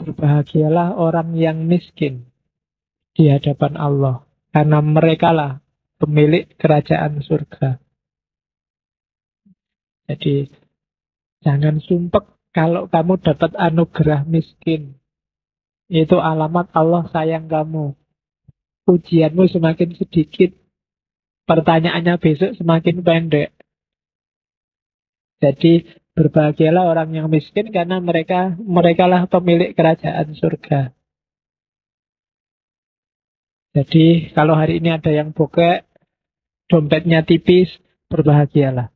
Berbahagialah orang yang miskin di hadapan Allah, karena merekalah pemilik kerajaan surga. Jadi jangan sumpek kalau kamu dapat anugerah miskin. Itu alamat Allah sayang kamu. Ujianmu semakin sedikit, pertanyaannya besok semakin pendek. Jadi berbahagialah orang yang miskin karena merekalah pemilik kerajaan surga. Jadi kalau hari ini ada yang bokek, dompetnya tipis, berbahagialah.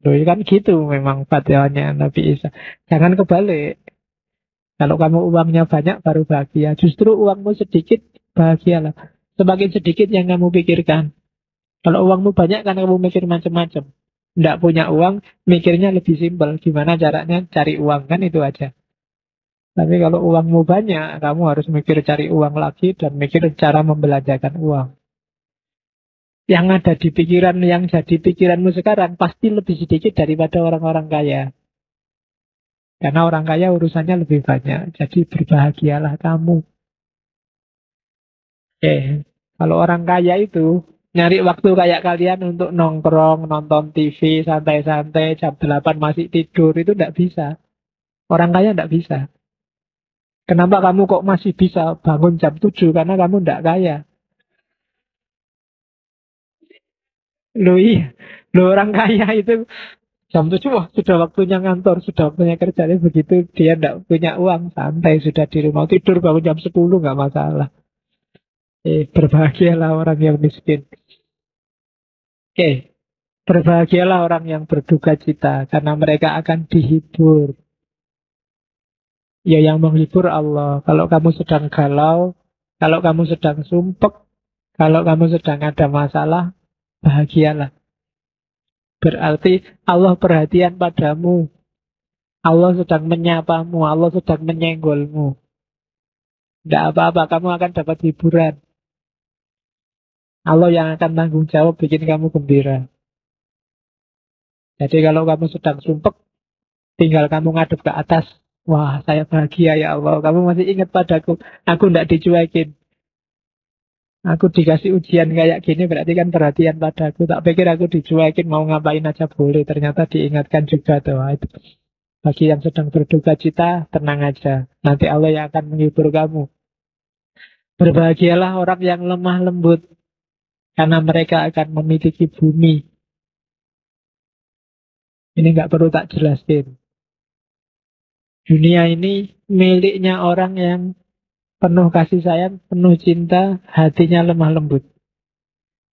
Loh, kan gitu memang fatwanya Nabi Isa. Jangan kebalik. Kalau kamu uangnya banyak baru bahagia. Justru uangmu sedikit, bahagialah. Semakin sedikit yang kamu pikirkan. Kalau uangmu banyak kan kamu mikir macam-macam. Tidak punya uang, mikirnya lebih simpel. Gimana caranya cari uang, kan itu aja. Tapi kalau uangmu banyak, kamu harus mikir cari uang lagi dan mikir cara membelanjakan uang. Yang ada di pikiran, yang jadi pikiranmu sekarang pasti lebih sedikit daripada orang-orang kaya. Karena orang kaya urusannya lebih banyak. Jadi berbahagialah kamu. Kalau orang kaya itu nyari waktu kayak kalian untuk nongkrong, nonton TV, santai-santai, jam 8 masih tidur, itu tidak bisa. Orang kaya tidak bisa. Kenapa kamu kok masih bisa bangun jam 7? Karena kamu tidak kaya. Loh iya, loh orang kaya itu jam 7, wah sudah waktunya ngantor, sudah waktunya kerja. Begitu dia tidak punya uang, santai sudah di rumah. Tidur bangun jam 10 nggak masalah. Berbahagialah orang yang miskin. Berbahagialah orang yang berduka cita, karena mereka akan dihibur. Ya yang menghibur Allah. Kalau kamu sedang galau, kalau kamu sedang sumpek, kalau kamu sedang ada masalah, bahagialah. Berarti Allah perhatian padamu. Allah sedang menyapamu, Allah sedang menyenggolmu. Tidak apa-apa, kamu akan dapat hiburan. Allah yang akan tanggung jawab bikin kamu gembira. Jadi kalau kamu sedang sumpek, tinggal kamu ngadep ke atas. Wah, saya bahagia ya Allah. Kamu masih ingat padaku. Aku tidak dicuekin. Aku dikasih ujian kayak gini berarti kan perhatian padaku. Tak pikir aku dicuekin, mau ngapain aja boleh. Ternyata diingatkan juga tuh. Wah, itu. Bagi yang sedang berduka cita, tenang aja. Nanti Allah yang akan menghibur kamu. Berbahagialah orang yang lemah lembut, karena mereka akan memiliki bumi. Ini nggak perlu tak jelasin. Dunia ini miliknya orang yang penuh kasih sayang, penuh cinta, hatinya lemah lembut.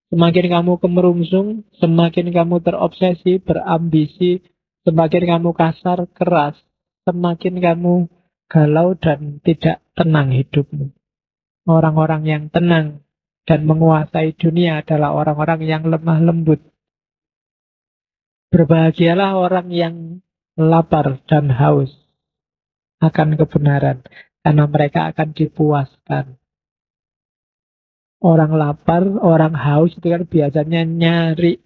Semakin kamu kemerungsung, semakin kamu terobsesi, berambisi, semakin kamu kasar, keras, semakin kamu galau dan tidak tenang hidupmu. Orang-orang yang tenang dan menguasai dunia adalah orang-orang yang lemah lembut. Berbahagialah orang yang lapar dan haus akan kebenaran, karena mereka akan dipuaskan. Orang lapar, orang haus itu kan biasanya nyari.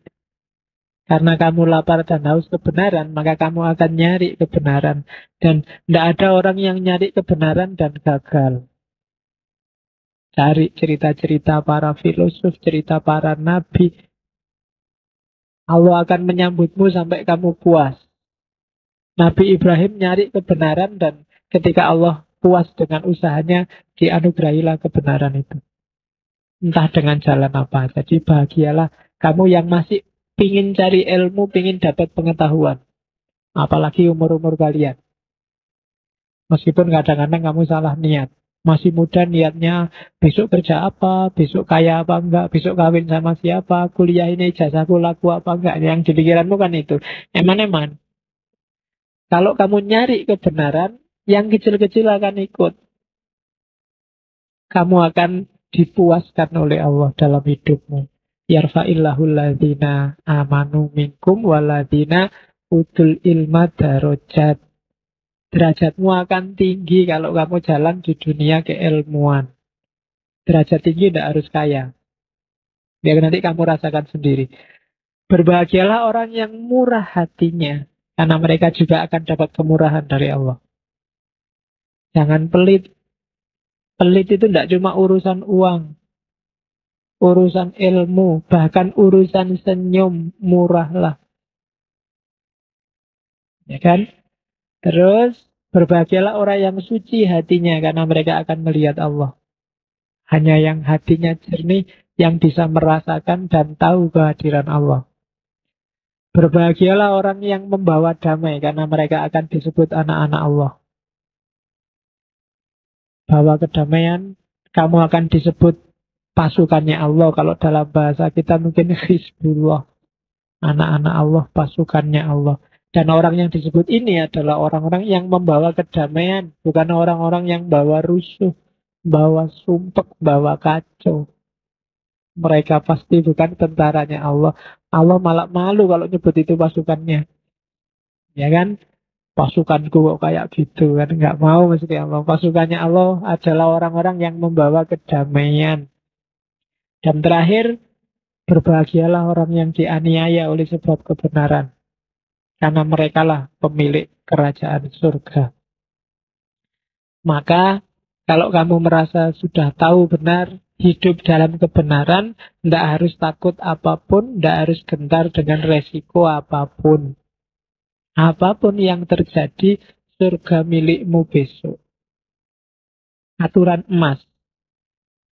Karena kamu lapar dan haus kebenaran, maka kamu akan nyari kebenaran. Dan tidak ada orang yang nyari kebenaran dan gagal. Cari cerita-cerita para filosof, cerita para nabi. Allah akan menyambutmu sampai kamu puas. Nabi Ibrahim nyari kebenaran dan ketika Allah puas dengan usahanya, dianugerahilah kebenaran itu. Entah dengan jalan apa. Jadi bahagialah kamu yang masih pingin cari ilmu, pingin dapat pengetahuan. Apalagi umur-umur kalian. Meskipun kadang-kadang kamu salah niat. Masih muda niatnya besok kerja apa, besok kaya apa enggak, besok kawin sama siapa, kuliah ini ijazahku laku apa enggak. Yang di pikiranmu kan itu. Eman-eman. Kalau kamu nyari kebenaran, yang kecil-kecil akan ikut. Kamu akan dipuaskan oleh Allah dalam hidupmu. Yarfa'illahul ladzina amanu minkum waladina utul ilma darajat. Derajatmu akan tinggi kalau kamu jalan di dunia keilmuan. Derajat tinggi tidak harus kaya. Biar nanti kamu rasakan sendiri. Berbahagialah orang yang murah hatinya, karena mereka juga akan dapat kemurahan dari Allah. Jangan pelit. Pelit itu tidak cuma urusan uang, urusan ilmu, bahkan urusan senyum murahlah. Ya kan? Terus berbahagialah orang yang suci hatinya karena mereka akan melihat Allah. Hanya yang hatinya jernih yang bisa merasakan dan tahu kehadiran Allah. Berbahagialah orang yang membawa damai karena mereka akan disebut anak-anak Allah. Bawa kedamaian, kamu akan disebut pasukannya Allah. Kalau dalam bahasa kita mungkin Hizbullah. Anak-anak Allah, pasukannya Allah. Dan orang yang disebut ini adalah orang-orang yang membawa kedamaian. Bukan orang-orang yang bawa rusuh, bawa sumpek, bawa kacau. Mereka pasti bukan tentaranya Allah. Allah malah malu kalau nyebut itu pasukannya. Ya kan? Pasukanku kok kayak gitu kan. Nggak mau mesti Allah. Pasukannya Allah adalah orang-orang yang membawa kedamaian. Dan terakhir, berbahagialah orang yang dianiaya oleh sebab kebenaran. Karena merekalah pemilik kerajaan surga. Maka kalau kamu merasa sudah tahu benar, hidup dalam kebenaran, tidak harus takut apapun, tidak harus gentar dengan resiko apapun. Apapun yang terjadi, surga milikmu besok. Aturan emas.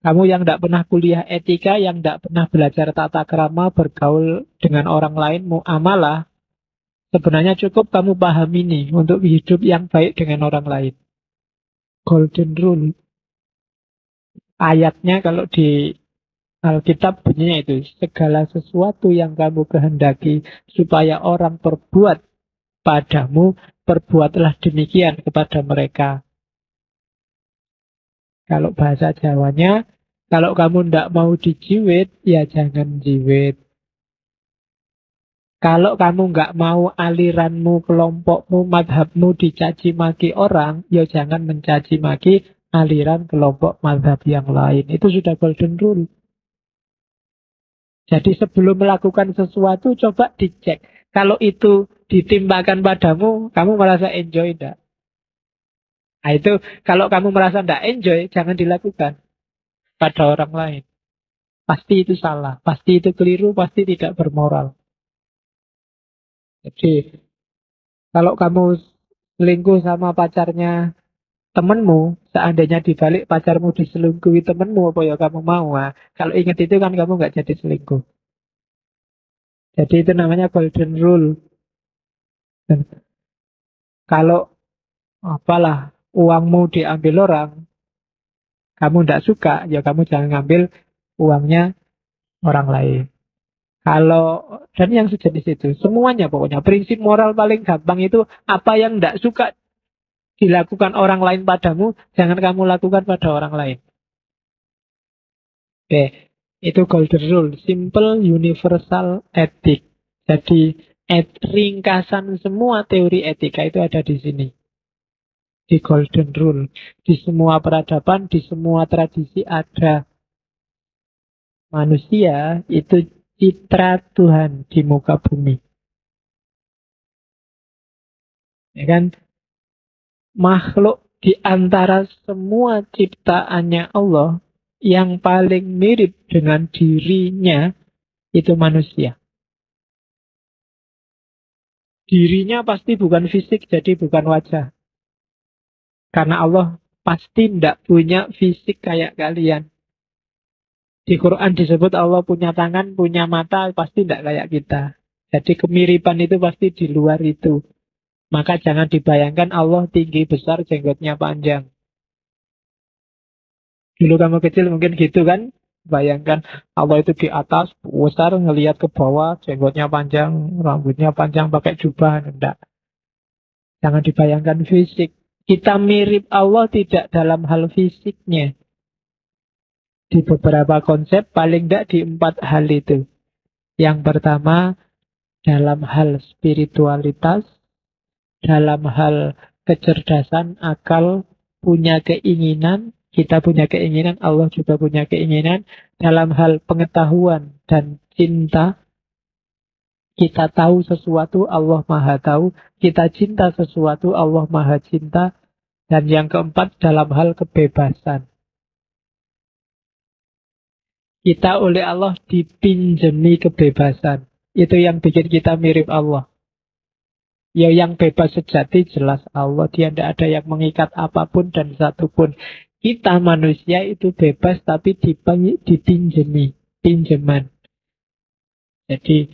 Kamu yang tidak pernah kuliah etika, yang tidak pernah belajar tata krama, bergaul dengan orang lain, muamalah, sebenarnya cukup kamu paham ini untuk hidup yang baik dengan orang lain. Golden rule. Ayatnya kalau di Alkitab bunyinya itu, segala sesuatu yang kamu kehendaki supaya orang perbuat padamu, perbuatlah demikian kepada mereka. Kalau bahasa Jawanya, kalau kamu tidak mau dijiwit, ya jangan jiwit. Kalau kamu nggak mau aliranmu, kelompokmu, madhabmu dicaci maki orang, ya jangan mencaci maki aliran kelompok madhab yang lain. Itu sudah golden rule. Jadi sebelum melakukan sesuatu, coba dicek. Kalau itu ditimpakan padamu, kamu merasa enjoy enggak? Nah itu, kalau kamu merasa enggak enjoy, jangan dilakukan pada orang lain. Pasti itu salah, pasti itu keliru, pasti tidak bermoral. Jadi, kalau kamu selingkuh sama pacarnya temenmu, seandainya dibalik pacarmu diselingkuhi temenmu, apa ya kamu mau? Nah, kalau ingat itu kan kamu nggak jadi selingkuh. Jadi itu namanya golden rule. Dan kalau apalah uangmu diambil orang, kamu tidak suka, ya kamu jangan ngambil uangnya orang lain. Kalau dan yang sejenis itu, semuanya pokoknya prinsip moral paling gampang itu apa yang tidak suka dilakukan orang lain padamu, jangan kamu lakukan pada orang lain. Oke, itu golden rule, simple universal ethic. Jadi ringkasan semua teori etika itu ada di sini. Di golden rule. Di semua peradaban, di semua tradisi ada. Manusia itu citra Tuhan di muka bumi. Ya kan? Makhluk di antara semua ciptaannya Allah yang paling mirip dengan dirinya itu manusia. Dirinya pasti bukan fisik, jadi bukan wajah. Karena Allah pasti tidak punya fisik kayak kalian. Di Quran disebut Allah punya tangan, punya mata, pasti tidak kayak kita. Jadi kemiripan itu pasti di luar itu. Maka jangan dibayangkan Allah tinggi besar, jenggotnya panjang. Dulu kamu kecil mungkin gitu kan? Bayangkan Allah itu di atas, besar, ngelihat ke bawah, jenggotnya panjang, rambutnya panjang, pakai jubah. Enggak. Jangan dibayangkan fisik. Kita mirip Allah tidak dalam hal fisiknya. Di beberapa konsep, paling tidak di 4 hal itu. Yang pertama, dalam hal spiritualitas, dalam hal kecerdasan, akal, punya keinginan, kita punya keinginan, Allah juga punya keinginan. Dalam hal pengetahuan dan cinta, kita tahu sesuatu, Allah Maha tahu. Kita cinta sesuatu, Allah Maha cinta. Dan yang keempat dalam hal kebebasan. Kita oleh Allah dipinjemi kebebasan. Itu yang bikin kita mirip Allah. Ya yang bebas sejati jelas Allah. Dia tidak ada yang mengikat apapun dan satupun. Kita manusia itu bebas tapi dipinjemi. Pinjaman. Jadi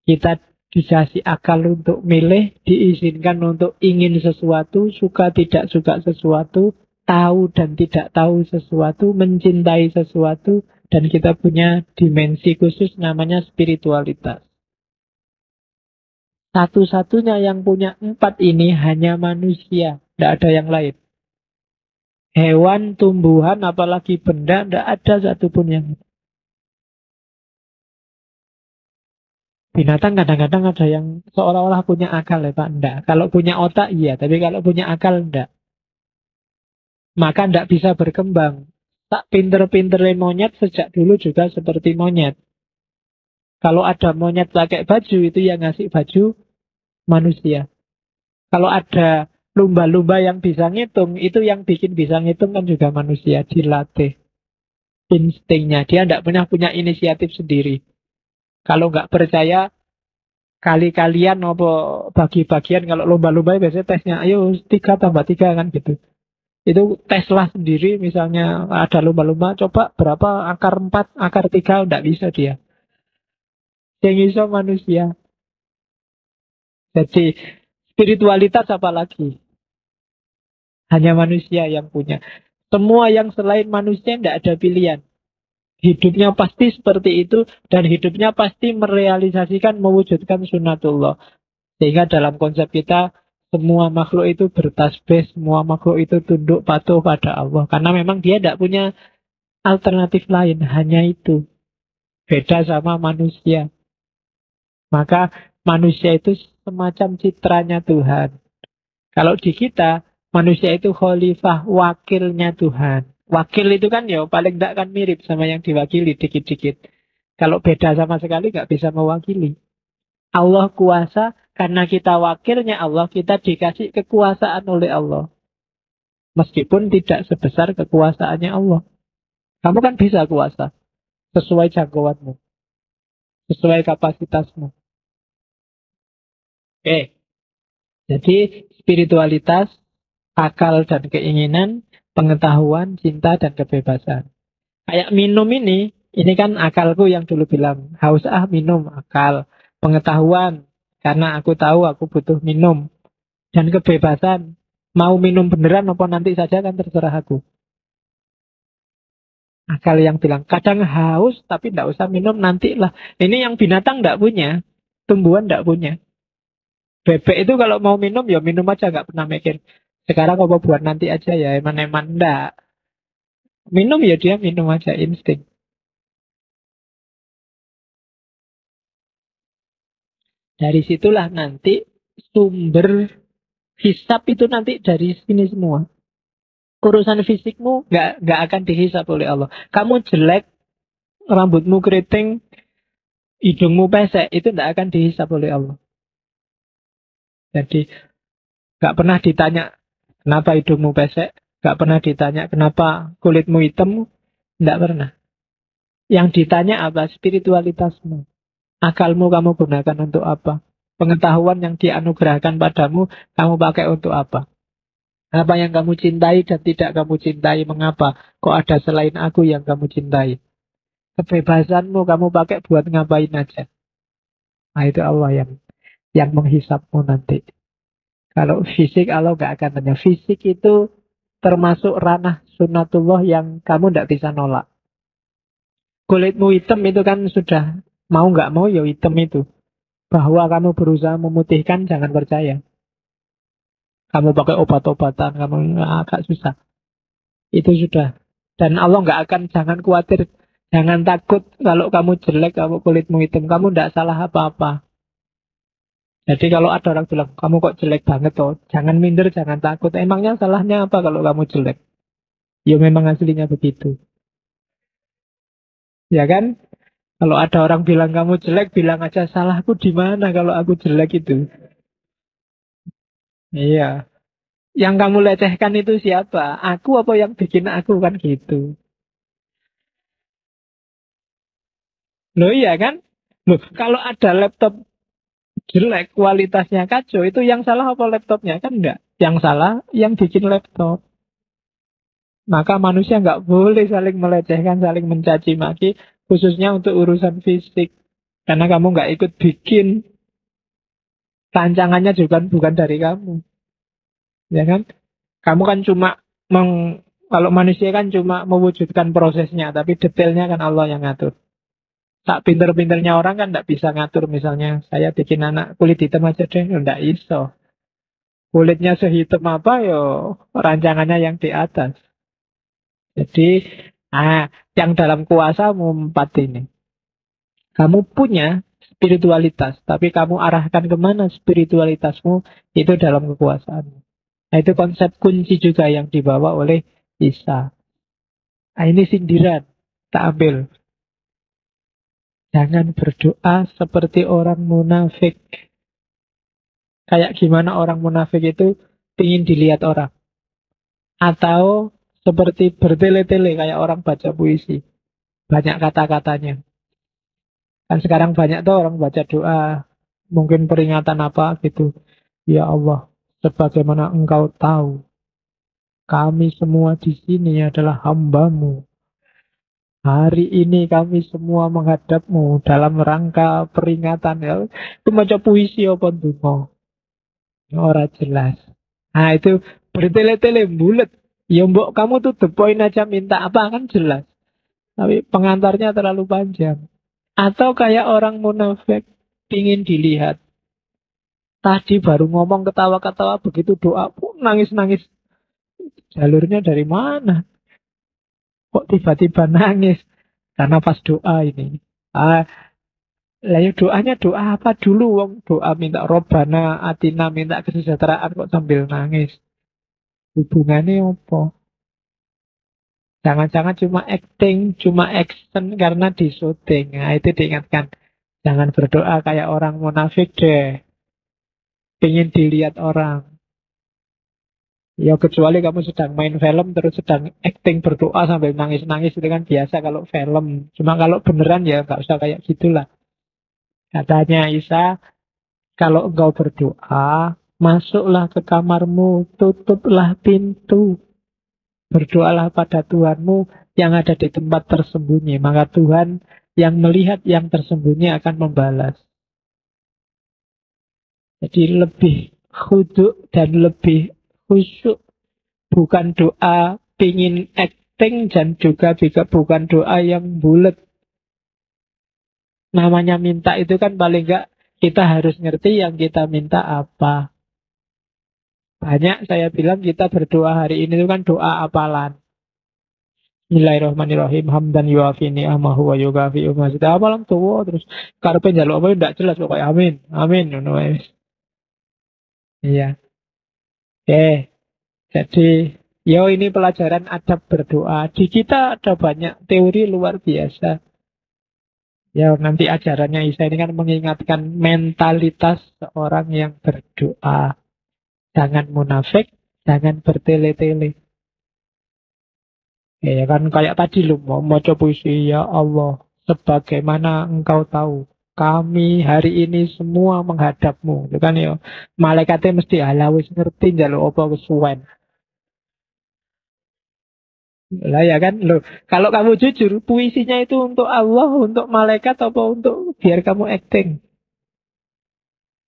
kita dikasih akal untuk milih, diizinkan untuk ingin sesuatu, suka tidak suka sesuatu, tahu dan tidak tahu sesuatu, mencintai sesuatu, dan kita punya dimensi khusus namanya spiritualitas. Satu-satunya yang punya empat ini hanya manusia, tidak ada yang lain. Hewan, tumbuhan, apalagi benda, tidak ada satupun yang. Binatang kadang-kadang ada yang seolah-olah punya akal ya Pak, enggak. Kalau punya otak iya, tapi kalau punya akal enggak. Maka enggak bisa berkembang. Tak pinter-pinternya monyet sejak dulu juga seperti monyet. Kalau ada monyet pakai baju, itu yang ngasih baju manusia. Kalau ada lumba-lumba yang bisa ngitung, itu yang bikin bisa ngitung kan juga manusia, dilatih. Instingnya, dia enggak pernah punya inisiatif sendiri. Kalau nggak percaya, kali-kalian apa bagi-bagian, kalau lomba-lomba biasanya tesnya ayo 3 tambah 3 kan gitu. Itu teslah sendiri, misalnya ada lomba-lomba coba berapa akar 4 akar 3 nggak bisa dia. Yang bisa manusia. Jadi spiritualitas apa lagi? Hanya manusia yang punya. Semua yang selain manusia tidak ada pilihan. Hidupnya pasti seperti itu, dan hidupnya pasti merealisasikan, mewujudkan sunatullah. Sehingga dalam konsep kita, semua makhluk itu bertasbih, semua makhluk itu tunduk patuh pada Allah. Karena memang dia tidak punya alternatif lain, hanya itu. Beda sama manusia. Maka manusia itu semacam citranya Tuhan. Kalau di kita, manusia itu khalifah, wakilnya Tuhan. Wakil itu kan ya paling tidak kan mirip sama yang diwakili dikit-dikit. Kalau beda sama sekali nggak bisa mewakili. Allah kuasa, karena kita wakilnya Allah, kita dikasih kekuasaan oleh Allah. Meskipun tidak sebesar kekuasaannya Allah. Kamu kan bisa kuasa, sesuai jangkauanmu, sesuai kapasitasmu. Oke, jadi spiritualitas, akal dan keinginan, pengetahuan, cinta dan kebebasan. Kayak minum ini kan akalku yang dulu bilang, haus minum, akal. Pengetahuan, karena aku tahu aku butuh minum. Dan kebebasan, mau minum beneran apa nanti saja kan terserah aku. Akal yang bilang, kadang haus tapi tidak usah minum nantilah. Ini yang binatang tidak punya, tumbuhan tidak punya. Bebek itu kalau mau minum ya minum aja, nggak pernah mikir. Sekarang apa buat nanti aja ya, eman-eman enggak. Minum ya dia minum aja, insting. Dari situlah nanti sumber hisap itu nanti dari sini semua. Urusan fisikmu nggak akan dihisap oleh Allah. Kamu jelek, rambutmu keriting, hidungmu pesek, itu nggak akan dihisap oleh Allah. Jadi nggak pernah ditanya kenapa hidungmu pesek, nggak pernah ditanya kenapa kulitmu hitam, nggak pernah. Yang ditanya apa? Spiritualitasmu. Akalmu kamu gunakan untuk apa? Pengetahuan yang dianugerahkan padamu, kamu pakai untuk apa? Apa yang kamu cintai dan tidak kamu cintai, mengapa? Kok ada selain aku yang kamu cintai? Kebebasanmu kamu pakai buat ngapain aja. Nah itu Allah yang menghisapmu nanti. Kalau fisik Allah nggak akan tanya. Fisik itu termasuk ranah sunatullah yang kamu nggak bisa nolak. Kulitmu hitam itu kan sudah mau nggak mau ya hitam itu. Bahwa kamu berusaha memutihkan jangan percaya. Kamu pakai obat-obatan, kamu agak susah. Itu sudah. Dan Allah nggak akan, jangan khawatir, jangan takut kalau kamu jelek, kamu kulitmu hitam, kamu nggak salah apa-apa. Jadi kalau ada orang bilang, kamu kok jelek banget toh, jangan minder, jangan takut. Emangnya salahnya apa kalau kamu jelek? Ya memang aslinya begitu. Ya kan? Kalau ada orang bilang kamu jelek, bilang aja salahku di mana kalau aku jelek itu. Iya. Yang kamu lecehkan itu siapa? Aku apa yang bikin aku, kan gitu. Loh iya kan? Loh, kalau ada laptop jelek, kualitasnya kacau, itu yang salah apa laptopnya? Kan enggak. Yang salah yang bikin laptop. Maka manusia nggak boleh saling melecehkan, saling mencaci maki, khususnya untuk urusan fisik. Karena kamu nggak ikut bikin, rancangannya juga bukan dari kamu. Ya kan? Kamu kan cuma kalau manusia kan cuma mewujudkan prosesnya, tapi detailnya kan Allah yang ngatur. Tak pinter-pinternya orang kan nggak bisa ngatur, misalnya saya bikin anak kulit hitam aja deh, nggak iso. Kulitnya sehitam apa yo, rancangannya yang di atas. Jadi, yang dalam kuasamu empat ini. Kamu punya spiritualitas, tapi kamu arahkan kemana spiritualitasmu, itu dalam kekuasaanmu. Nah, itu konsep kunci juga yang dibawa oleh Isa. Nah, ini sindiran. Tak ambil. Jangan berdoa seperti orang munafik. Kayak gimana orang munafik itu ingin dilihat orang. Atau seperti bertele-tele kayak orang baca puisi. Banyak kata-katanya. Kan sekarang banyak tuh orang baca doa. Mungkin peringatan apa gitu. Ya Allah, sebagaimana engkau tahu, kami semua di sini adalah hambamu. Hari ini kami semua menghadapmu dalam rangka peringatan. Ya, itu macam puisi apa tuh? Ora jelas. Nah itu bertele-tele bulat. Ya mbok kamu tuh the point aja minta apa kan jelas. Tapi pengantarnya terlalu panjang. Atau kayak orang munafik ingin dilihat. Tadi baru ngomong ketawa-ketawa, begitu doa pun nangis-nangis. Jalurnya dari mana? Kok tiba-tiba nangis? Karena pas doa ini. Ah, lah ya doanya doa apa dulu? Wong doa minta Robbana Atina, minta kesejahteraan kok sambil nangis. Hubungannya apa? Jangan-jangan cuma acting, cuma action karena disyuting. Nah, itu diingatkan. Jangan berdoa kayak orang munafik deh. Pengen dilihat orang. Ya kecuali kamu sedang main film terus sedang acting berdoa sambil nangis-nangis, itu kan biasa kalau film. Cuma kalau beneran ya nggak usah kayak gitulah. Katanya Isa, kalau engkau berdoa, masuklah ke kamarmu, tutuplah pintu. Berdoalah pada Tuhanmu yang ada di tempat tersembunyi. Maka Tuhan yang melihat yang tersembunyi akan membalas. Jadi lebih khusyuk dan lebih khusyuk. Bukan doa pingin acting dan juga bukan doa yang bulat. Namanya minta itu kan paling enggak kita harus ngerti yang kita minta apa. Banyak saya bilang kita berdoa hari ini itu kan doa apalan. Bismillahirrahmanirrahim. Hamdan yuafi ni'amahu wa yukafi umazid. Apalan tuh terus karepe njaluk apa ndak jelas pokoknya amin. Amin ngono wis. Iya. Oke. Jadi yo ini pelajaran adab berdoa. Di kita ada banyak teori luar biasa. Ya nanti ajarannya Isa ini kan mengingatkan mentalitas seorang yang berdoa. Jangan munafik, jangan bertele-tele. Ya kan kayak tadi lu mau maca puisi, ya Allah, sebagaimana engkau tahu, kami hari ini semua menghadapmu. Itu kan ya, malaikatnya mesti ala wis ngerti njaluk apa wis suwen. Lah ya kan, lo kalau kamu jujur, puisinya itu untuk Allah, untuk malaikat apa untuk biar kamu acting?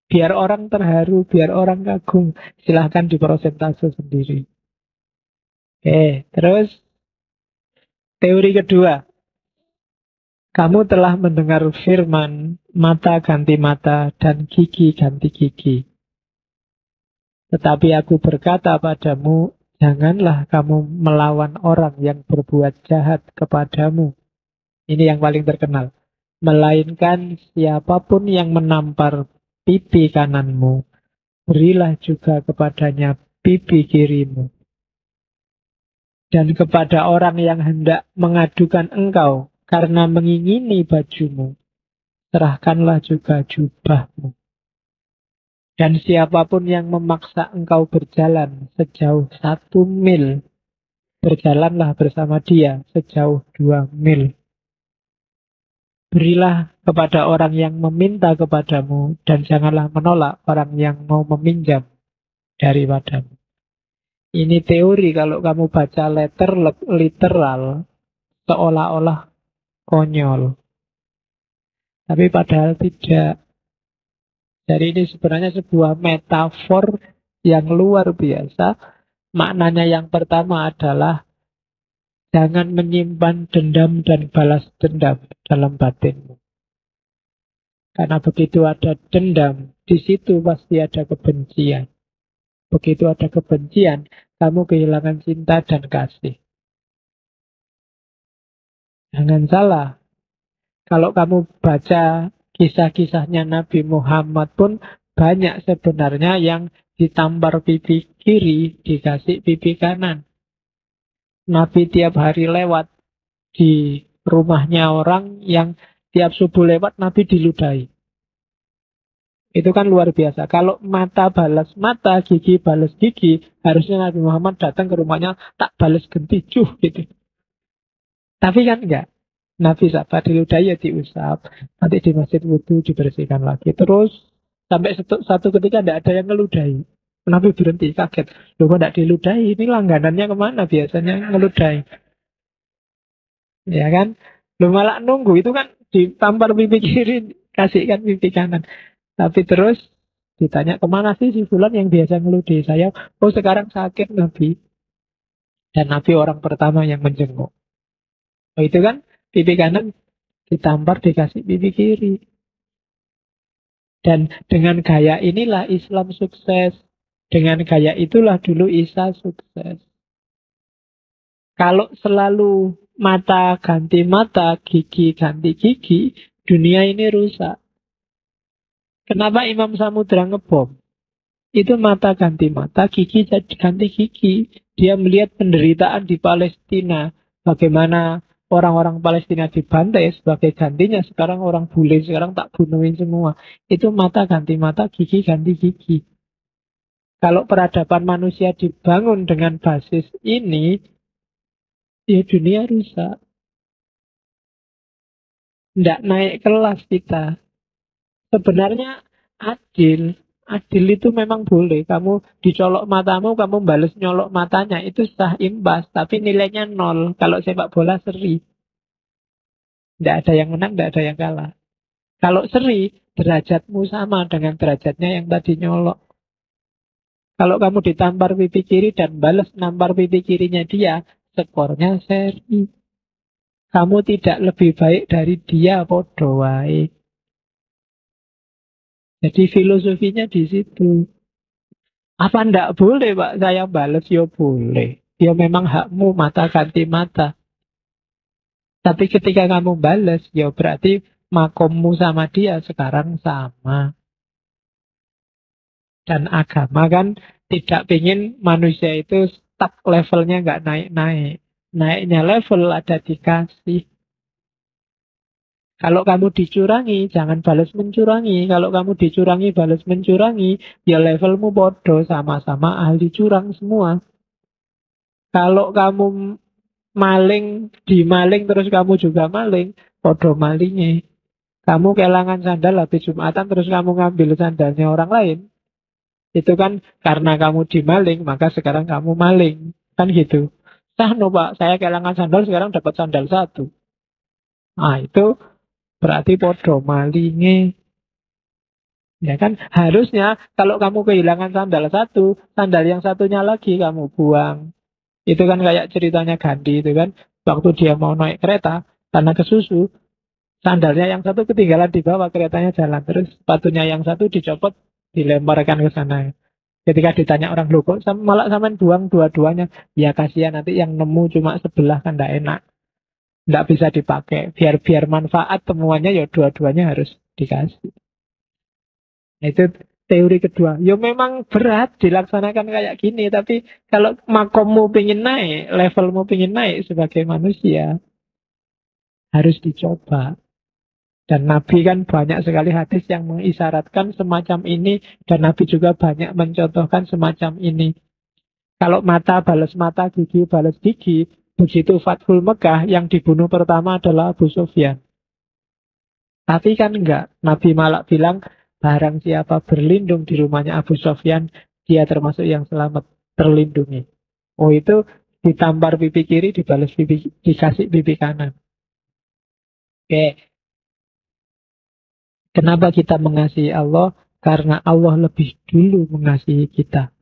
Biar orang terharu, biar orang kagum. Silahkan diprosentase sendiri. Terus teori kedua. Kamu telah mendengar firman, mata ganti mata dan gigi ganti gigi. Tetapi aku berkata padamu, janganlah kamu melawan orang yang berbuat jahat kepadamu. Ini yang paling terkenal. Melainkan siapapun yang menampar pipi kananmu, berilah juga kepadanya pipi kirimu. Dan kepada orang yang hendak mengadukan engkau karena mengingini bajumu, serahkanlah juga jubahmu. Dan siapapun yang memaksa engkau berjalan sejauh 1 mil, berjalanlah bersama dia sejauh 2 mil. Berilah kepada orang yang meminta kepadamu, dan janganlah menolak orang yang mau meminjam daripadamu. Ini teori, kalau kamu baca literal, seolah-olah konyol. Tapi padahal tidak. Jadi ini sebenarnya sebuah metafor yang luar biasa. Maknanya yang pertama adalah jangan menyimpan dendam dan balas dendam dalam batinmu. Karena begitu ada dendam, di situ pasti ada kebencian. Begitu ada kebencian, kamu kehilangan cinta dan kasih. Jangan salah, kalau kamu baca kisah-kisahnya Nabi Muhammad pun banyak sebenarnya yang ditampar pipi kiri, dikasih pipi kanan. Nabi tiap hari lewat di rumahnya orang yang tiap subuh lewat Nabi diludahi. Itu kan luar biasa. Kalau mata balas mata, gigi balas gigi, harusnya Nabi Muhammad datang ke rumahnya tak balas genti cuh gitu. Tapi kan enggak. Nabi sabar, diludahi ya diusap. Nanti di masjid wudhu dibersihkan lagi. Terus sampai satu ketika tidak ada yang ngeludahi. Nabi berhenti kaget. Loh kok tidak diludahi? Ini langganannya kemana biasanya ngeludahi? Ya kan? Loh malah nunggu. Itu kan ditampar pipi kiri, kasihkan pipi kanan. Tapi terus ditanya kemana sih si Fulan yang biasa ngeludahi saya? Oh sekarang sakit Nabi. Dan Nabi orang pertama yang menjenguk. Oh itu kan pipi kanan ditampar dikasih pipi kiri. Dan dengan gaya inilah Islam sukses. Dengan gaya itulah dulu Isa sukses. Kalau selalu mata ganti mata, gigi ganti gigi, dunia ini rusak. Kenapa Imam Samudra ngebom? Itu mata ganti mata, gigi jadi ganti gigi. Dia melihat penderitaan di Palestina. Bagaimana orang-orang Palestina dibantai, sebagai gantinya sekarang orang bule, sekarang tak bunuhin semua. Itu mata ganti mata, gigi ganti gigi. Kalau peradaban manusia dibangun dengan basis ini, ya dunia rusak. Tidak naik kelas kita. Sebenarnya adil. Adil itu memang boleh. Kamu dicolok matamu, kamu balas nyolok matanya. Itu sah imbas. Tapi nilainya 0. Kalau sepak bola seri. Tidak ada yang menang, tidak ada yang kalah. Kalau seri, derajatmu sama dengan derajatnya yang tadi nyolok. Kalau kamu ditampar pipi kiri dan balas nampar pipi kirinya dia, skornya seri. Kamu tidak lebih baik dari dia, podo wae. Jadi filosofinya di situ. Apa ndak boleh Pak saya balas? Ya boleh. Ya memang hakmu mata ganti mata. Tapi ketika kamu balas, ya berarti makommu sama dia sekarang sama. Dan agama kan tidak ingin manusia itu stuck levelnya nggak naik-naik. Naiknya level ada dikasih. Kalau kamu dicurangi, jangan balas mencurangi. Kalau kamu dicurangi, balas mencurangi, ya levelmu bodoh, sama-sama ahli curang semua. Kalau kamu maling, dimaling, terus kamu juga maling, bodoh malingnya. Kamu kehilangan sandal habis Jumatan, terus kamu ngambil sandalnya orang lain. Itu kan karena kamu dimaling, maka sekarang kamu maling. Kan gitu. Sah no Pak, saya kehilangan sandal, sekarang dapat sandal satu. Nah itu berarti podo malinge. Ya kan, harusnya kalau kamu kehilangan sandal satu, sandal yang satunya lagi kamu buang. Itu kan kayak ceritanya Gandhi itu kan, waktu dia mau naik kereta, karena kesusu, sandalnya yang satu ketinggalan di bawah, keretanya jalan. Terus sepatunya yang satu dicopot, dilemparkan ke sana. Ketika ditanya orang, loh kok malah sampean buang dua-duanya? Ya kasihan, nanti yang nemu cuma sebelah kan tidak enak. Tidak bisa dipakai. Biar manfaat temuannya ya dua-duanya harus dikasih. Nah, itu teori kedua. Ya memang berat dilaksanakan kayak gini. Tapi kalau makommu pengen naik, levelmu pengen naik sebagai manusia, harus dicoba. Dan Nabi kan banyak sekali hadis yang mengisyaratkan semacam ini, dan Nabi juga banyak mencontohkan semacam ini. Kalau mata, gigi balas gigi, begitu Fathul Mekah yang dibunuh pertama adalah Abu Sufyan. Tapi kan enggak, Nabi malah bilang, barang siapa berlindung di rumahnya Abu Sufyan, dia termasuk yang selamat, terlindungi. Oh itu ditampar pipi kiri, dibalas pipi, dikasih pipi kanan. Oke, kenapa kita mengasihi Allah? Karena Allah lebih dulu mengasihi kita.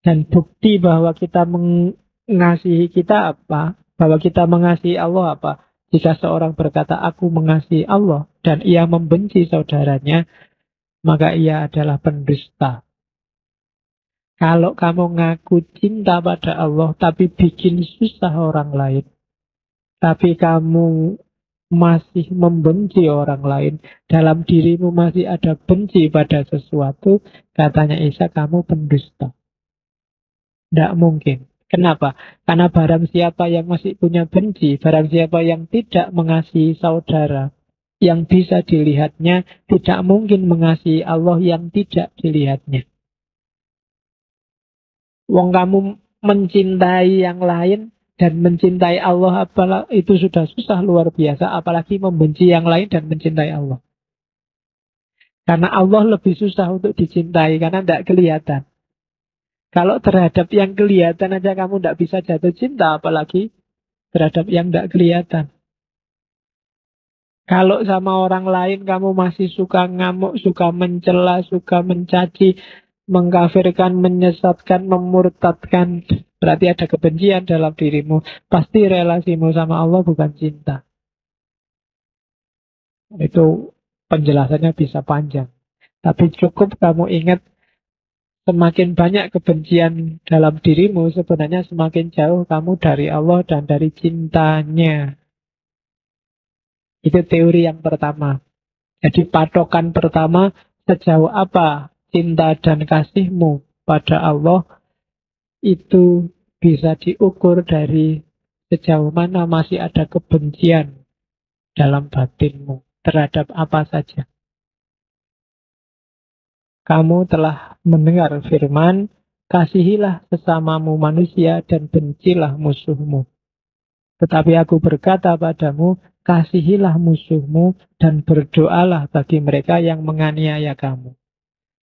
Dan bukti bahwa kita mengasihi kita apa? Bahwa kita mengasihi Allah apa? Jika seorang berkata, aku mengasihi Allah, dan ia membenci saudaranya, maka ia adalah pendusta. Kalau kamu ngaku cinta pada Allah, tapi bikin susah orang lain, tapi kamu masih membenci orang lain, dalam dirimu masih ada benci pada sesuatu, katanya Isa, kamu pendusta. Tidak mungkin. Kenapa? Karena barang siapa yang masih punya benci, barang siapa yang tidak mengasihi saudara, yang bisa dilihatnya, tidak mungkin mengasihi Allah yang tidak dilihatnya. Wong kamu mencintai yang lain dan mencintai Allah, itu sudah susah luar biasa, apalagi membenci yang lain dan mencintai Allah. Karena Allah lebih susah untuk dicintai, karena tidak kelihatan. Kalau terhadap yang kelihatan aja kamu tidak bisa jatuh cinta, apalagi terhadap yang tidak kelihatan. Kalau sama orang lain kamu masih suka ngamuk, suka mencela, suka mencaci, mengkafirkan, menyesatkan, memurtadkan, berarti ada kebencian dalam dirimu. Pasti relasimu sama Allah bukan cinta. Itu penjelasannya bisa panjang. Tapi cukup kamu ingat, semakin banyak kebencian dalam dirimu, sebenarnya semakin jauh kamu dari Allah dan dari cintanya. Itu teori yang pertama. Jadi patokan pertama, sejauh apa cinta dan kasihmu pada Allah, itu bisa diukur dari sejauh mana masih ada kebencian dalam batinmu terhadap apa saja. Kamu telah mendengar firman, kasihilah sesamamu manusia dan bencilah musuhmu. Tetapi aku berkata padamu, kasihilah musuhmu dan berdoalah bagi mereka yang menganiaya kamu.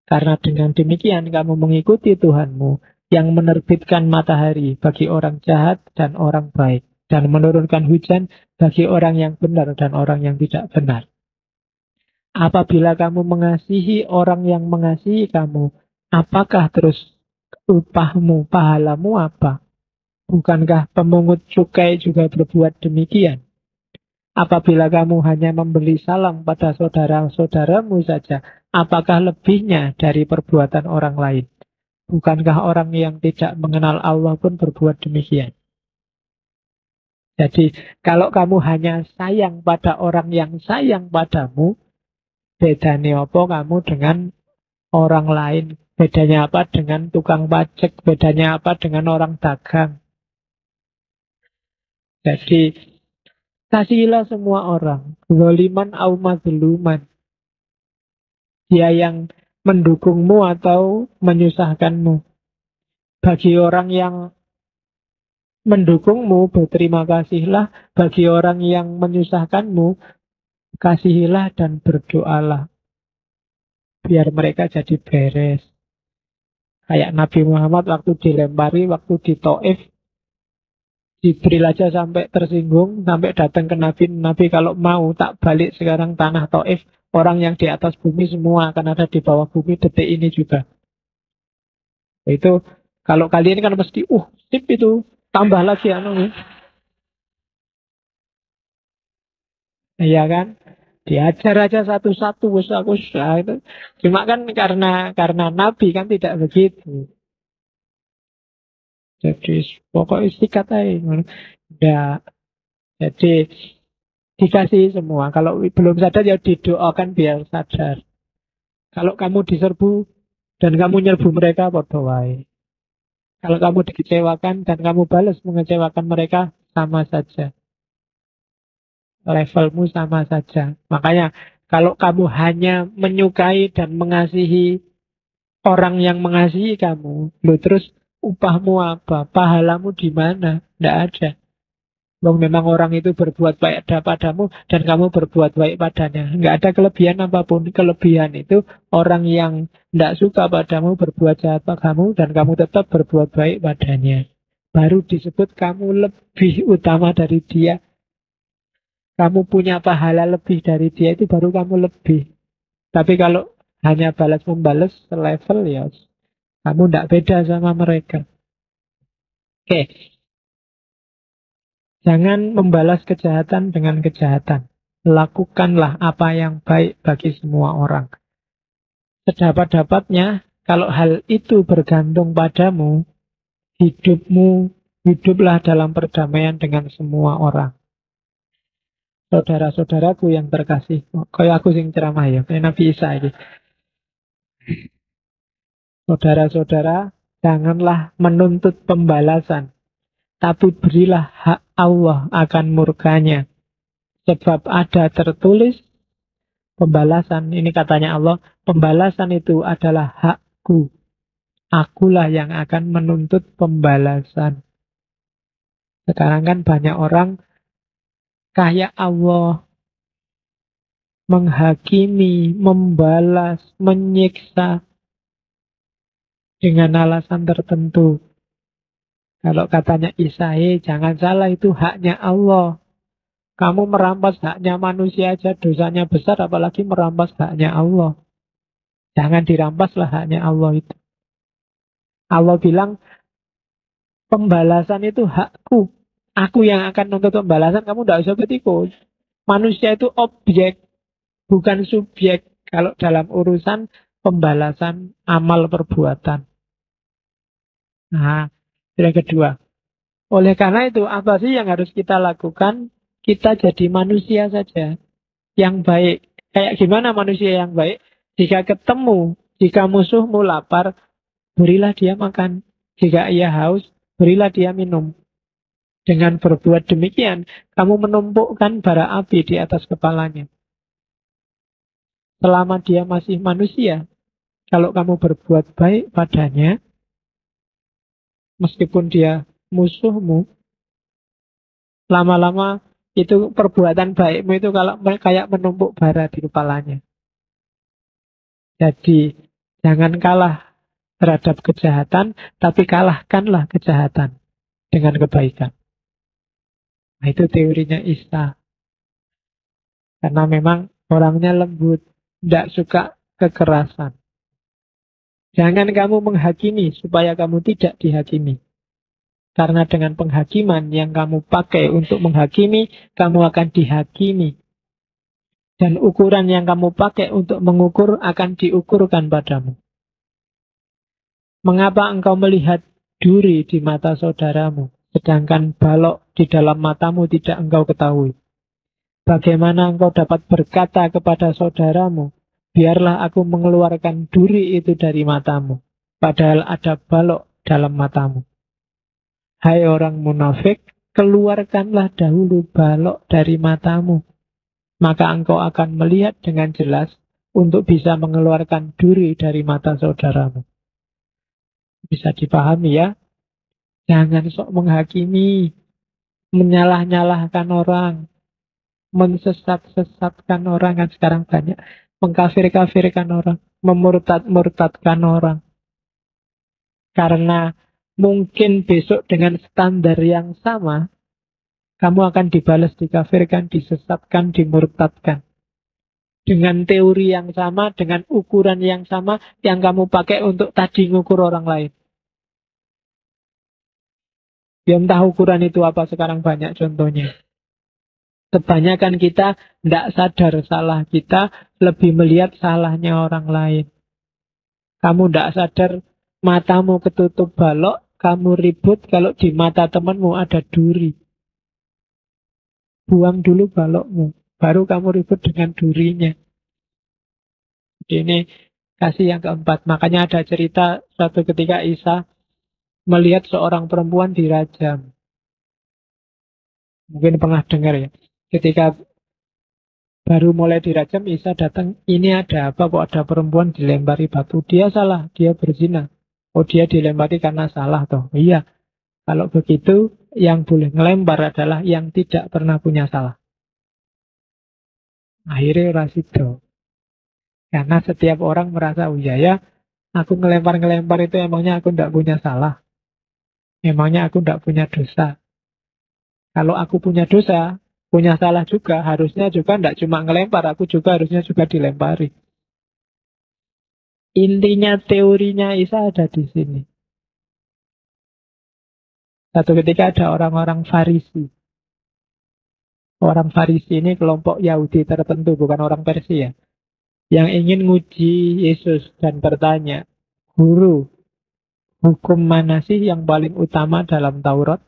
Karena dengan demikian kamu mengikuti Tuhanmu yang menerbitkan matahari bagi orang jahat dan orang baik, dan menurunkan hujan bagi orang yang benar dan orang yang tidak benar. Apabila kamu mengasihi orang yang mengasihi kamu, apakah terus upahmu, pahalamu apa? Bukankah pemungut cukai juga berbuat demikian? Apabila kamu hanya memberi salam pada saudara-saudaramu saja, apakah lebihnya dari perbuatan orang lain? Bukankah orang yang tidak mengenal Allah pun berbuat demikian? Jadi, kalau kamu hanya sayang pada orang yang sayang padamu, bedanya apa kamu dengan orang lain? Bedanya apa dengan tukang pajak? Bedanya apa dengan orang dagang? Jadi, kasihilah semua orang, zaliman au mazluman. Dia yang mendukungmu atau menyusahkanmu. Bagi orang yang mendukungmu, berterima kasihlah. Bagi orang yang menyusahkanmu, kasihilah dan berdoalah. Biar mereka jadi beres. Kayak Nabi Muhammad waktu dilempari, waktu di Taif, Jibril aja sampai tersinggung, sampai datang ke Nabi. Nabi, kalau mau tak balik sekarang tanah Taif, orang yang di atas bumi semua akan ada di bawah bumi detik ini juga. Itu kalau kalian kan mesti, sip itu, tambah lagi anu. Iya kan? Diajar aja satu-satu, wis aku itu. Cuma kan karena Nabi kan tidak begitu. Jadi pokoknya sikat aja. Ya, jadi dikasih semua. Kalau belum sadar ya didoakan biar sadar. Kalau kamu diserbu dan kamu nyerbu mereka, podo wae. Kalau kamu dikecewakan dan kamu balas mengecewakan mereka, sama saja. levelmu sama saja. Makanya kalau kamu hanya menyukai dan mengasihi orang yang mengasihi kamu, lo terus upahmu apa? Pahalamu di mana? Tidak ada. Wong memang orang itu berbuat baik padamu dan kamu berbuat baik padanya. Nggak ada kelebihan apapun. Kelebihan itu orang yang tidak suka padamu berbuat jahat padamu dan kamu tetap berbuat baik padanya. Baru disebut kamu lebih utama dari dia. Kamu punya pahala lebih dari dia, itu baru kamu lebih. Tapi kalau hanya balas membalas selevel, ya kamu tidak beda sama mereka. Oke. Jangan membalas kejahatan dengan kejahatan. Lakukanlah apa yang baik bagi semua orang. Sedapat-dapatnya, kalau hal itu bergantung padamu, hiduplah dalam perdamaian dengan semua orang. Saudara-saudaraku yang terkasih, kayak aku sing ceramah ya, kayak Nabi Isa ini. Saudara-saudara, janganlah menuntut pembalasan, tapi berilah hak Allah akan murkanya. Sebab ada tertulis pembalasan, ini katanya Allah, pembalasan itu adalah hakku. Akulah yang akan menuntut pembalasan. Sekarang kan banyak orang kayak Allah menghakimi, membalas, menyiksa dengan alasan tertentu. Kalau katanya Isa, jangan salah, itu haknya Allah. Kamu merampas haknya manusia aja dosanya besar, apalagi merampas haknya Allah. Jangan dirampaslah haknya Allah itu. Allah bilang, pembalasan itu hakku. Aku yang akan nuntut pembalasan, kamu tidak usah ikut. Manusia itu objek, bukan subjek. Kalau dalam urusan pembalasan amal perbuatan. Nah, yang kedua. Oleh karena itu, apa sih yang harus kita lakukan? Kita jadi manusia saja yang baik. Kayak gimana manusia yang baik? Jika ketemu, jika musuhmu lapar, berilah dia makan. Jika ia haus, berilah dia minum. Dengan berbuat demikian, kamu menumpukkan bara api di atas kepalanya. Selama dia masih manusia, kalau kamu berbuat baik padanya, meskipun dia musuhmu, lama-lama itu perbuatan baikmu itu kalau kayak menumpuk bara di kepalanya. Jadi, jangan kalah terhadap kejahatan, tapi kalahkanlah kejahatan dengan kebaikan. Nah, itu teorinya Isa. Karena memang orangnya lembut, tidak suka kekerasan. Jangan kamu menghakimi supaya kamu tidak dihakimi. Karena dengan penghakiman yang kamu pakai untuk menghakimi, kamu akan dihakimi. Dan ukuran yang kamu pakai untuk mengukur akan diukurkan padamu. Mengapa engkau melihat duri di mata saudaramu, sedangkan balok di dalam matamu tidak engkau ketahui? Bagaimana engkau dapat berkata kepada saudaramu, biarlah aku mengeluarkan duri itu dari matamu, padahal ada balok dalam matamu? Hai orang munafik, keluarkanlah dahulu balok dari matamu, maka engkau akan melihat dengan jelas untuk bisa mengeluarkan duri dari mata saudaramu. Bisa dipahami ya? Jangan sok menghakimi, menyalah-nyalahkan orang, mensesat-sesatkan orang, kan sekarang banyak, mengkafir-kafirkan orang, memurtad-murtadkan orang. Karena mungkin besok dengan standar yang sama, kamu akan dibalas, dikafirkan, disesatkan, dimurtadkan. Dengan teori yang sama, dengan ukuran yang sama, yang kamu pakai untuk tadi ngukur orang lain. Ya entah ukuran itu apa, sekarang banyak contohnya. Kebanyakan kita tidak sadar salah kita, lebih melihat salahnya orang lain. Kamu tidak sadar matamu ketutup balok, kamu ribut kalau di mata temanmu ada duri. Buang dulu balokmu, baru kamu ribut dengan durinya. Ini kasih yang keempat. Makanya ada cerita suatu ketika Isa melihat seorang perempuan dirajam. Mungkin pernah dengar ya. Ketika Baru mulai dirajam, Isa datang, ini ada apa? Kok ada perempuan dilempari batu? Dia salah, dia berzina. Oh, dia dilempari karena salah toh. Iya, kalau begitu yang boleh ngelempar adalah yang tidak pernah punya salah. Akhirnya ora sido. Karena setiap orang merasa, oh iya ya, aku ngelempar-ngelempar itu emangnya aku tidak punya salah. Emangnya aku tidak punya dosa. Kalau aku punya dosa, punya salah juga, harusnya juga tidak cuma ngelempar, aku juga harusnya juga dilempari. Intinya teorinya Isa ada di sini. Satu ketika ada orang-orang Farisi. Orang Farisi ini kelompok Yahudi tertentu, bukan orang Persia. Yang ingin nguji Yesus dan bertanya, Guru, hukum mana sih yang paling utama dalam Taurat?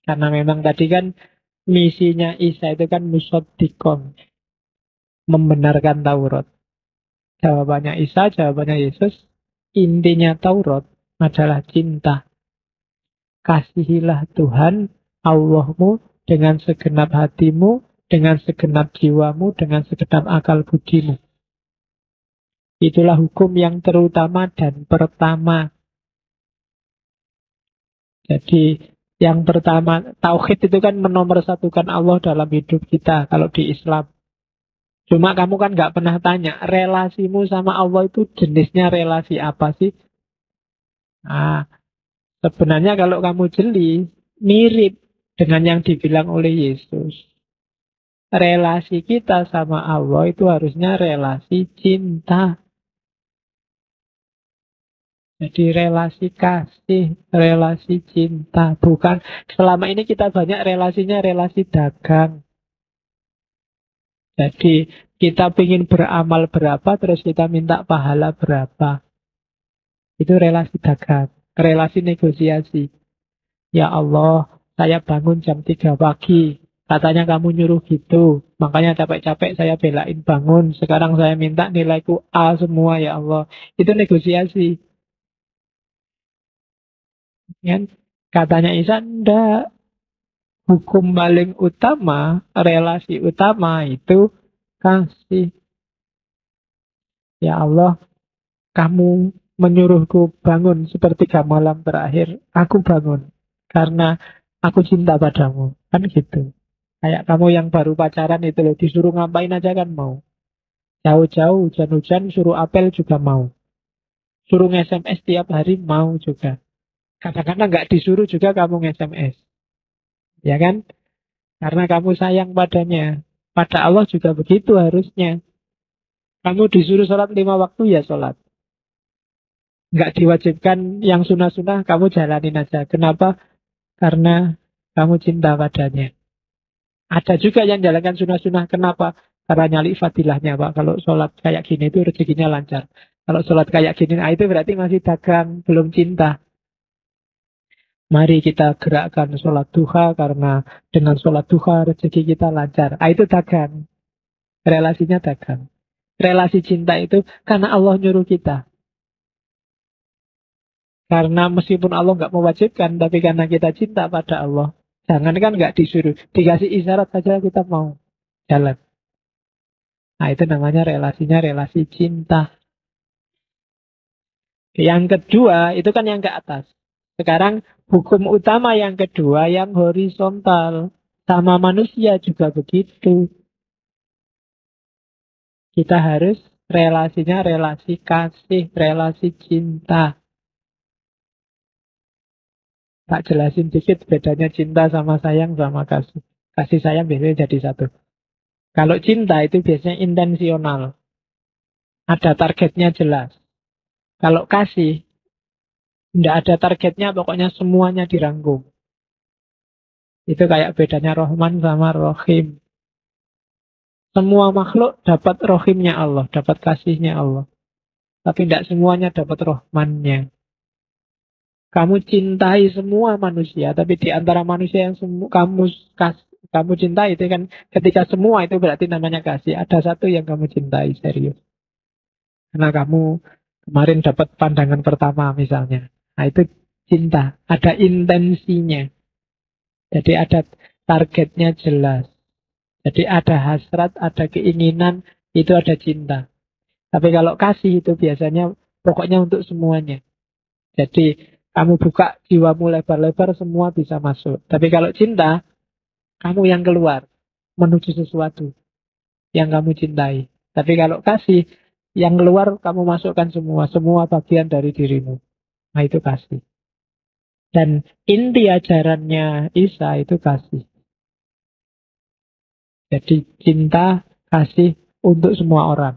Karena memang tadi kan misinya Isa itu kan musaddiqon, membenarkan Taurat. Jawabannya Isa, jawabannya Yesus, intinya Taurat adalah cinta. Kasihilah Tuhan Allahmu dengan segenap hatimu, dengan segenap jiwamu, dengan segenap akal budimu. Itulah hukum yang terutama dan pertama. Jadi yang pertama, tauhid itu kan menomorsatukan Allah dalam hidup kita kalau di Islam. Cuma kamu kan nggak pernah tanya, relasimu sama Allah itu jenisnya relasi apa sih? Nah, sebenarnya kalau kamu jeli, mirip dengan yang dibilang oleh Yesus. Relasi kita sama Allah itu harusnya relasi cinta. Jadi relasi kasih, relasi cinta. Bukan, selama ini kita banyak relasinya relasi dagang. Jadi kita ingin beramal berapa, terus kita minta pahala berapa. Itu relasi dagang, relasi negosiasi. Ya Allah, saya bangun jam 3 pagi. Katanya kamu nyuruh gitu. Makanya capek-capek saya belain bangun. Sekarang saya minta nilaiku A semua ya Allah. Itu negosiasi. Kan? Katanya Isa, enggak. Hukum paling utama, relasi utama itu kasih. Ya Allah, kamu menyuruhku bangun sepertiga malam terakhir. Aku bangun. Karena aku cinta padamu. Kan gitu. Kayak kamu yang baru pacaran itu loh. Disuruh ngapain aja kan mau. Jauh-jauh, hujan-hujan, suruh apel juga mau. Suruh nge-SMS tiap hari mau juga. Kadang-kadang nggak disuruh juga kamu nge-SMS. Ya kan? Karena kamu sayang padanya. Pada Allah juga begitu harusnya. Kamu disuruh sholat 5 waktu ya sholat. Nggak diwajibkan yang sunnah-sunnah, kamu jalanin aja. Kenapa? Karena kamu cinta padanya. Ada juga yang jalankan sunnah-sunnah. Kenapa? Karena nyali fadilahnya, Pak. Kalau sholat kayak gini itu rezekinya lancar. Kalau sholat kayak gini, nah itu berarti masih dagang, belum cinta. Mari kita gerakkan sholat duha karena dengan sholat duha rezeki kita lancar. Ah, itu dagang. Relasinya dagang. Relasi cinta itu karena Allah nyuruh kita. Karena meskipun Allah nggak mewajibkan, tapi karena kita cinta pada Allah. Jangan kan nggak disuruh. Dikasih isyarat saja kita mau jalan. Nah itu namanya relasinya relasi cinta. Yang kedua, itu kan yang ke atas. Sekarang hukum utama yang kedua yang horizontal. Sama manusia juga begitu. Kita harus relasinya relasi kasih, relasi cinta. Tak jelasin dikit bedanya cinta sama sayang sama kasih. Kasih sayang biasanya jadi satu. Kalau cinta itu biasanya intensional. Ada targetnya jelas. Kalau kasih, tidak ada targetnya, pokoknya semuanya dirangkum. Itu kayak bedanya Rahman sama Rahim. Semua makhluk dapat Rahimnya Allah, dapat kasihnya Allah. Tapi tidak semuanya dapat Rahmannya. Kamu cintai semua manusia, tapi di antara manusia yang kamu cintai itu kan ketika semua itu berarti namanya kasih. Ada satu yang kamu cintai serius. Karena kamu kemarin dapat pandangan pertama misalnya. Nah itu cinta, ada intensinya. Jadi ada targetnya jelas. Jadi ada hasrat, ada keinginan, itu ada cinta. Tapi kalau kasih itu biasanya pokoknya untuk semuanya. Jadi kamu buka jiwamu lebar-lebar, semua bisa masuk. Tapi kalau cinta, kamu yang keluar menuju sesuatu yang kamu cintai. Tapi kalau kasih, yang keluar kamu masukkan semua, semua bagian dari dirimu. Nah itu kasih. Dan inti ajarannya Isa itu kasih. Jadi cinta, kasih untuk semua orang.